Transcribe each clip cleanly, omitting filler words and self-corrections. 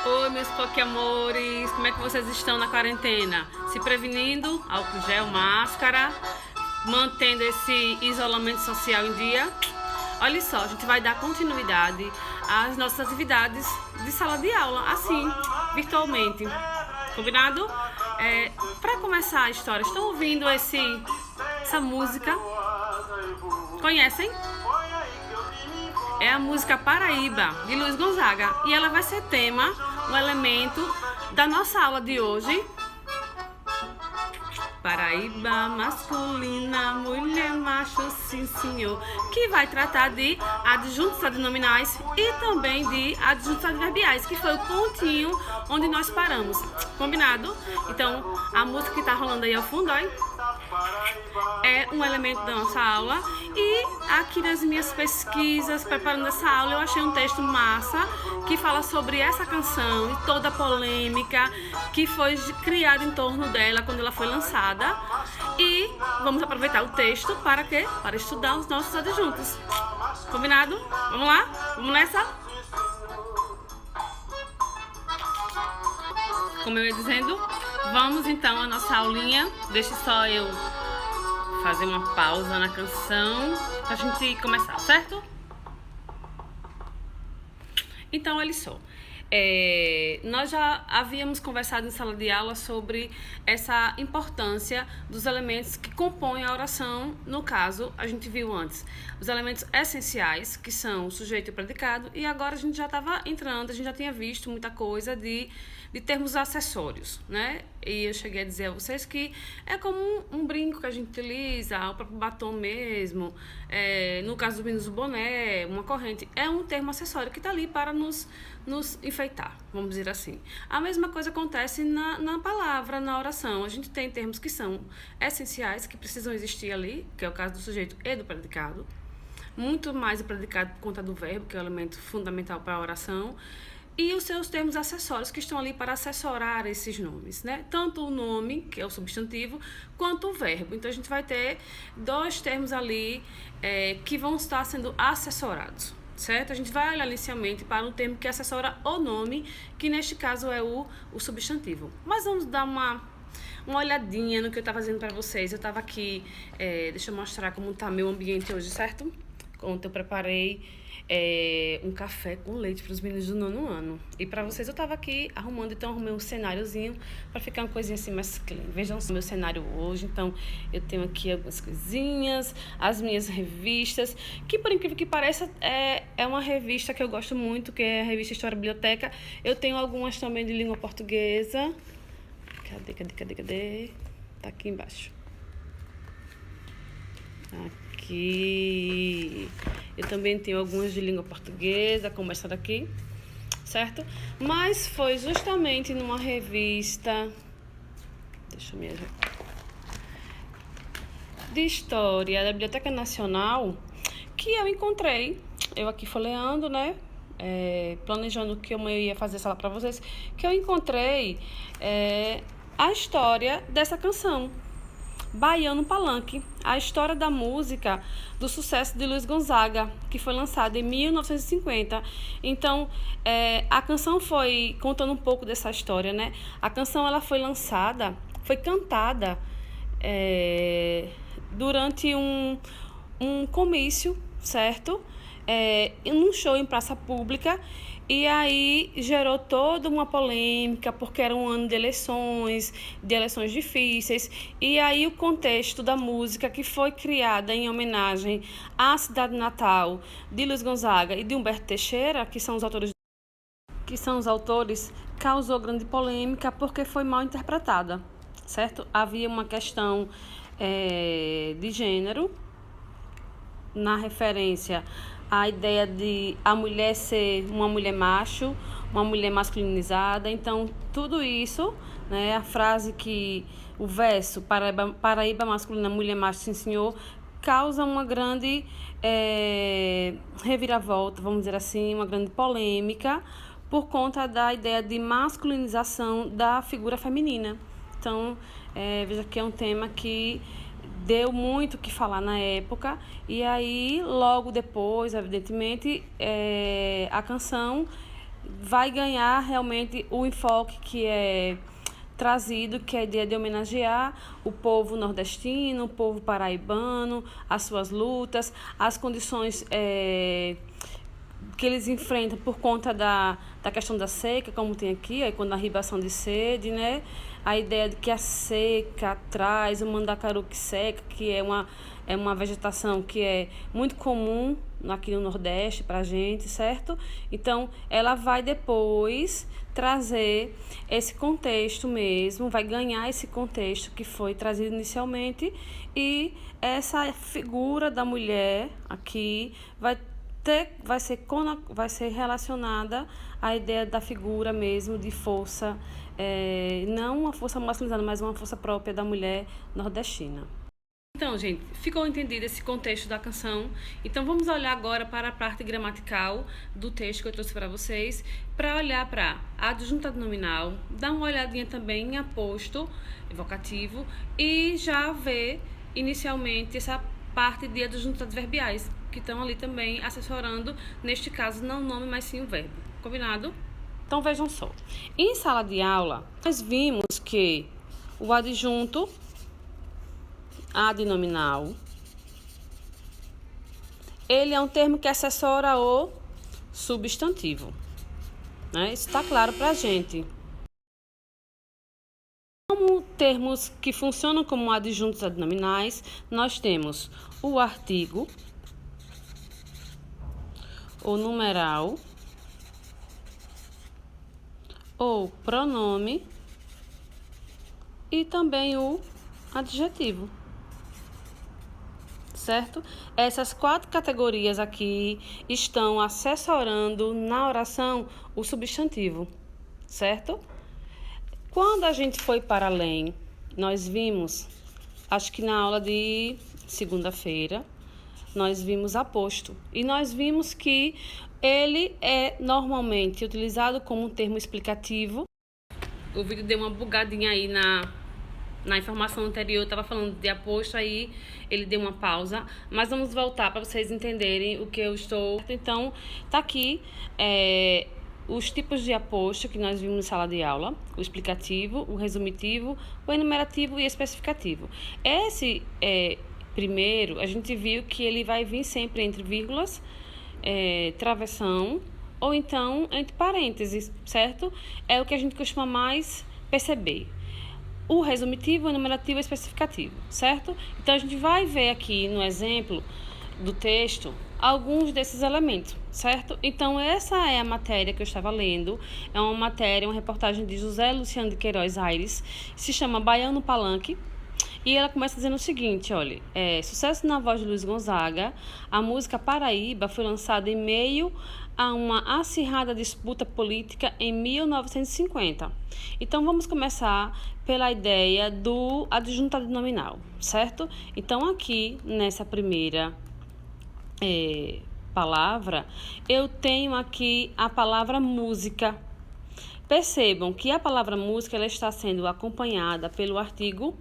Oi, meus pokéamores, como é que vocês estão na quarentena? Se prevenindo, álcool gel, máscara, mantendo esse isolamento social em dia? Olha só, a gente vai dar continuidade às nossas atividades de sala de aula, assim, virtualmente. Combinado? Para começar a história, estão ouvindo essa música? Conhecem? É a música Paraíba, de Luiz Gonzaga. E ela vai ser tema, um elemento da nossa aula de hoje. Paraíba masculina, mulher macho, sim senhor. Que vai tratar de adjuntos adnominais e também de adjuntos adverbiais, que foi o pontinho onde nós paramos. Combinado? Então, a música que tá rolando aí ao fundo, ó, é um elemento da nossa aula. E aqui nas minhas pesquisas, preparando essa aula, eu achei um texto massa que fala sobre essa canção e toda a polêmica que foi criada em torno dela quando ela foi lançada. E vamos aproveitar o texto para quê? Para estudar os nossos adjuntos. Combinado? Vamos lá? Vamos nessa? Como eu ia dizendo, vamos então à nossa aulinha. Deixa só eu fazer uma pausa na canção pra gente começar, certo? Então, olha só. Nós já havíamos conversado em sala de aula sobre essa importância dos elementos que compõem a oração. No caso, a gente viu antes os elementos essenciais, que são o sujeito e o predicado, e agora a gente já estava entrando, a gente já tinha visto muita coisa de termos acessórios, né? E eu cheguei a dizer a vocês que é como um brinco que a gente utiliza, o próprio batom mesmo, no caso dos meninos, o boné, uma corrente, é um termo acessório que está ali para nos enfeitar, vamos dizer assim. A mesma coisa acontece na palavra, na oração. A gente tem termos que são essenciais, que precisam existir ali, que é o caso do sujeito e do predicado, muito mais o predicado por conta do verbo, que é o elemento fundamental para a oração, e os seus termos acessórios, que estão ali para assessorar esses nomes, né? Tanto o nome, que é o substantivo, quanto o verbo. Então, a gente vai ter dois termos ali que vão estar sendo assessorados, certo? A gente vai olhar inicialmente para um termo que assessora o nome, que neste caso é o substantivo. Mas vamos dar uma olhadinha no que eu estava fazendo para vocês. Eu estava aqui, deixa eu mostrar como está meu ambiente hoje, certo? Ontem eu preparei um café com leite para os meninos do 9º ano. E para vocês eu estava aqui arrumando, então arrumei um cenáriozinho para ficar uma coisinha assim mais clean. Vejam o meu cenário hoje. Então eu tenho aqui algumas coisinhas, as minhas revistas, que por incrível que pareça é uma revista que eu gosto muito, que é a revista História Biblioteca. Eu tenho algumas também de língua portuguesa. Cadê? Tá aqui embaixo. Aqui. Eu também tenho algumas de língua portuguesa, como essa daqui, certo? Mas foi justamente numa revista, deixa eu me ajeitar, de História da Biblioteca Nacional, que eu encontrei, eu aqui folheando, né? Planejando que eu ia fazer essa aula para vocês, que eu encontrei a história dessa canção, Baiano Palanque, a história da música do sucesso de Luiz Gonzaga, que foi lançada em 1950. Então, a canção foi contando um pouco dessa história, né? A canção ela foi lançada, foi cantada durante um comício, certo? Em um show em praça pública, e aí gerou toda uma polêmica, porque era um ano de eleições difíceis, e aí o contexto da música, que foi criada em homenagem à cidade natal de Luiz Gonzaga e de Humberto Teixeira, que são os autores, causou grande polêmica porque foi mal interpretada, certo? Havia uma questão de gênero, na referência à ideia de a mulher ser uma mulher macho, uma mulher masculinizada. Então, tudo isso, né, a frase o verso Paraíba masculina, mulher macho, sim senhor, causa uma grande reviravolta, vamos dizer assim, uma grande polêmica, por conta da ideia de masculinização da figura feminina. Então, veja que é um tema que deu muito o que falar na época, e aí logo depois, evidentemente, a canção vai ganhar realmente o enfoque que é trazido, que é a ideia de homenagear o povo nordestino, o povo paraibano, as suas lutas, as condições que eles enfrentam por conta da questão da seca, como tem aqui, aí quando a ribação de sede, né? A ideia de que a seca traz o mandacaru que seca, que é uma vegetação que é muito comum aqui no Nordeste pra gente, certo? Então, ela vai depois trazer esse contexto mesmo, vai ganhar esse contexto que foi trazido inicialmente, e essa figura da mulher aqui vai ser relacionada à ideia da figura mesmo de força, não uma força masculinizada, mas uma força própria da mulher nordestina. Então, gente, ficou entendido esse contexto da canção? Então, vamos olhar agora para a parte gramatical do texto que eu trouxe para vocês, para olhar para a adjunta nominal, dar uma olhadinha também em aposto evocativo e já ver inicialmente essa parte de adjuntos adverbiais, que estão ali também assessorando, neste caso, não o nome, mas sim o verbo. Combinado? Então, vejam só. Em sala de aula, nós vimos que o adjunto adnominal, ele é um termo que assessora o substantivo, né? Isso está claro para a gente. Como termos que funcionam como adjuntos adnominais, nós temos o artigo, o numeral, ou pronome e também o adjetivo. Certo? Essas 4 categorias aqui estão assessorando na oração o substantivo, certo? Quando a gente foi para além, nós vimos, acho que na aula de segunda-feira, nós vimos aposto. E nós vimos que ele é normalmente utilizado como um termo explicativo. O vídeo deu uma bugadinha aí na informação anterior, eu estava falando de aposto, aí ele deu uma pausa, mas vamos voltar para vocês entenderem o que eu estou... Então, tá aqui os tipos de aposto que nós vimos na sala de aula: o explicativo, o resumitivo, o enumerativo e o especificativo. Esse primeiro, a gente viu que ele vai vir sempre entre vírgulas, travessão, ou então entre parênteses, certo? É o que a gente costuma mais perceber. O resumitivo, o enumerativo e o especificativo, certo? Então, a gente vai ver aqui no exemplo do texto alguns desses elementos, certo? Então, essa é a matéria que eu estava lendo. É uma matéria, uma reportagem de José Luciano de Queiroz Aires, se chama Baiano Palanque. E ela começa dizendo o seguinte, olha, sucesso na voz de Luiz Gonzaga, a música Paraíba foi lançada em meio a uma acirrada disputa política em 1950. Então, vamos começar pela ideia do adjuntado nominal, certo? Então, aqui, nessa primeira palavra, eu tenho aqui a palavra música. Percebam que a palavra música ela está sendo acompanhada pelo artigo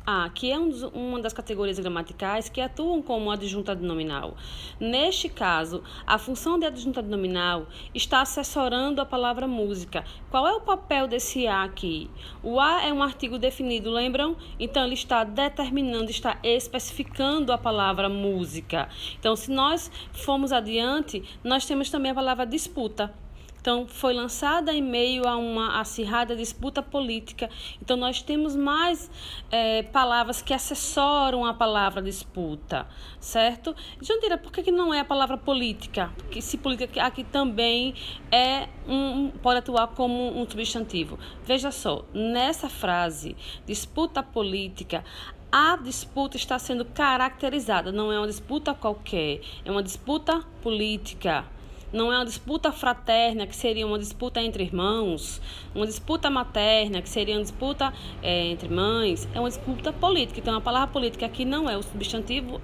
A, que é uma das categorias gramaticais que atuam como adjuntado nominal. Neste caso, a função de adjuntado nominal está assessorando a palavra música. Qual é o papel desse A aqui? O A é um artigo definido, lembram? Então, ele está determinando, está especificando a palavra música. Então, se nós formos adiante, nós temos também a palavra disputa. Então, foi lançada em meio a uma acirrada disputa política. Então, nós temos mais palavras que assessoram a palavra disputa, certo? Jandira, por que não é a palavra política? Porque se política aqui também pode atuar como um substantivo. Veja só, nessa frase, disputa política, a disputa está sendo caracterizada, não é uma disputa qualquer, é uma disputa política. Não é uma disputa fraterna, que seria uma disputa entre irmãos, uma disputa materna, que seria uma disputa entre mães, é uma disputa política. Então, a palavra política aqui não é o substantivo,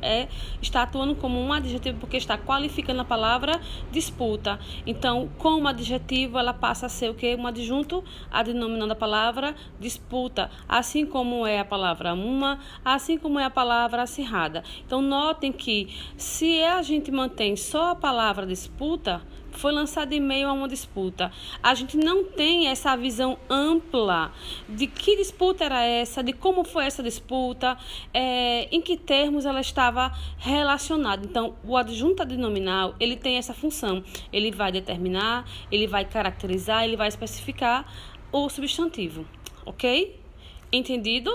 está atuando como um adjetivo, porque está qualificando a palavra disputa. Então, como adjetivo, ela passa a ser o quê? Um adjunto adnominando a palavra disputa, assim como é a palavra uma, assim como é a palavra acirrada. Então, notem que se a gente mantém só a palavra disputa, foi lançado em meio a uma disputa. A gente não tem essa visão ampla de que disputa era essa, de como foi essa disputa, em que termos ela estava relacionada. Então, o adjunto adnominal, ele tem essa função. Ele vai determinar, ele vai caracterizar, ele vai especificar o substantivo, ok? Entendido?